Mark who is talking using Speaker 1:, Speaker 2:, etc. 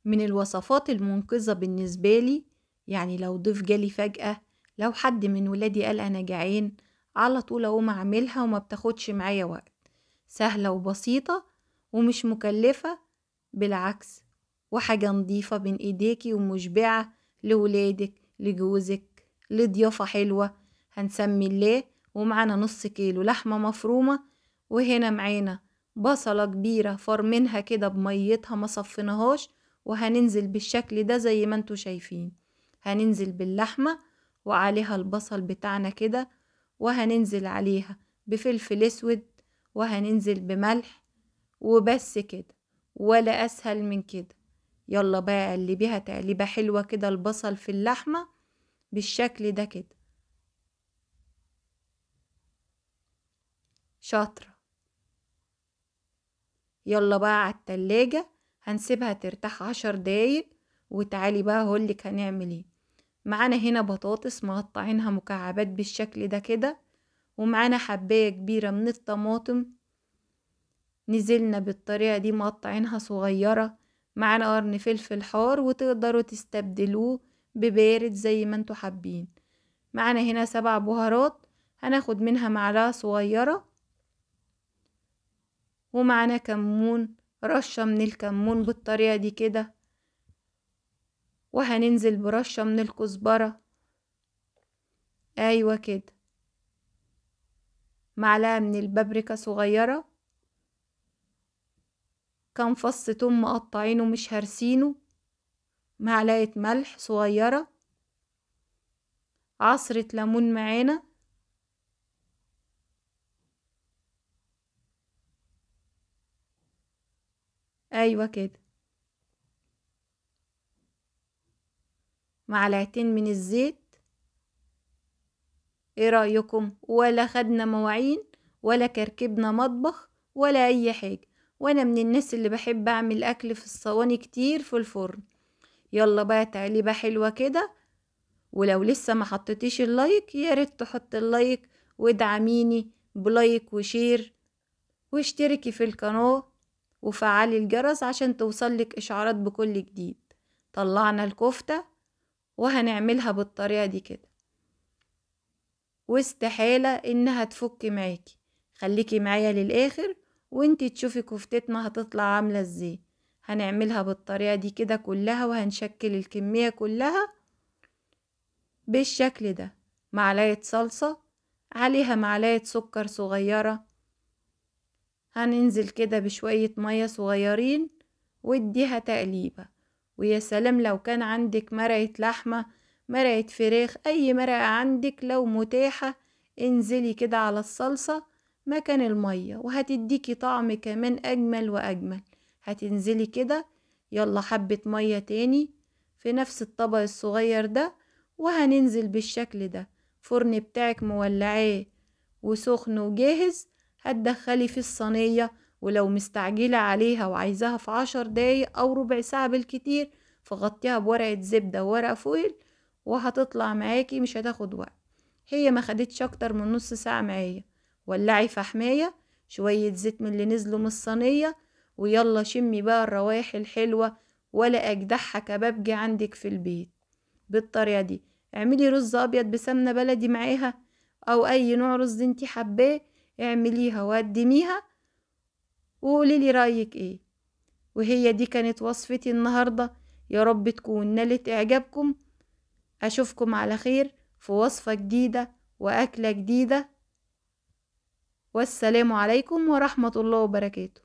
Speaker 1: من الوصفات المنقذة بالنسبة لي، يعني لو ضيف جالي فجأة، لو حد من ولادي قال أنا جعان، على طول أقوم أعملها وما بتاخدش معايا وقت. سهلة وبسيطة ومش مكلفة، بالعكس، وحاجة نضيفة بين ايديكي ومشبعة لولادك لجوزك لضيافة حلوة. هنسمي الله، ومعانا نص كيلو لحمة مفرومة، وهنا معانا بصلة كبيرة فرمينها كده بميتها ما صفيناهاش، وهننزل بالشكل ده زي ما انتوا شايفين. هننزل باللحمة وعليها البصل بتاعنا كده، وهننزل عليها بفلفل اسود، وهننزل بملح، وبس كده، ولا اسهل من كده. يلا بقى قلبيها تقليبة حلوة كده البصل في اللحمة بالشكل ده كده. شاطرة. يلا بقى على التلاجة، هنسيبها ترتاح 10 دقايق، وتعالي بقى هقولك هنعمل ايه. معانا هنا بطاطس مقطعينها مكعبات بالشكل ده كده، ومعانا حباية كبيرة من الطماطم نزلنا بالطريقة دي مقطعينها صغيرة. معانا قرن فلفل حار، وتقدروا تستبدلوه ببارد زي ما انتوا حابين. معانا هنا 7 بهارات، هناخد منها معلقة صغيرة. ومعانا كمون، رشة من الكمون بالطريقة دي كده، وهننزل برشة من الكزبرة. ايوه كده. معلقة من البابريكا صغيرة، كام فص توم مقطعينه مش هرسينه، معلقة ملح صغيرة، عصرة ليمون معانا. ايوه كده. معلقتين من الزيت. ايه رأيكم؟ ولا خدنا مواعين ولا كركبنا مطبخ ولا اي حاجة. وانا من الناس اللي بحب اعمل اكل في الصواني كتير في الفرن. يلا بقى تقليبة حلوة كده. ولو لسه ما حطيتيش اللايك، يا ريت تحط اللايك وادعميني بلايك وشير، واشتركي في القناة وفعلي الجرس عشان توصلك اشعارات بكل جديد. طلعنا الكفتة وهنعملها بالطريقة دي كده، واستحالة انها تفك معاكي. خليكي معايا للاخر وانتي تشوفي كفتتنا هتطلع عاملة ازاي. هنعملها بالطريقة دي كده كلها، وهنشكل الكمية كلها بالشكل ده. معلقة صلصة، عليها معلقة سكر صغيرة، هننزل كده بشوية مية صغيرين، واديها تقليبة. ويا سلام لو كان عندك مرقة لحمة، مرقة فراخ، اي مرقة عندك لو متاحة، انزلي كده على الصلصة مكان المية، وهتديكي طعم كمان اجمل واجمل. هتنزلي كده. يلا حبة مية تاني في نفس الطبق الصغير ده، وهننزل بالشكل ده. فرن بتاعك مولعاه وسخن وجاهز، هتدخلي في الصينية. ولو مستعجلة عليها وعايزاها في 10 دقايق أو ربع ساعة بالكتير، فغطيها بورقة زبدة وورقة فويل، وهتطلع معاكي مش هتاخد وقت. هي ما خدتش أكتر من نص ساعة معايا. ولعي فحماية، شوية زيت من اللي نزلوا من الصينية، ويلا شمي بقى الروايح الحلوة. ولا أجدعها كبابجي عندك في البيت. بالطريقة دي اعملي رز أبيض بسمنة بلدي معاها، أو أي نوع رز انتي حباه، اعمليها وقدميها وقوليلي رأيك ايه. وهي دي كانت وصفتي النهاردة، يا رب تكون نالت إعجابكم. أشوفكم على خير في وصفة جديدة وأكلة جديدة، والسلام عليكم ورحمة الله وبركاته.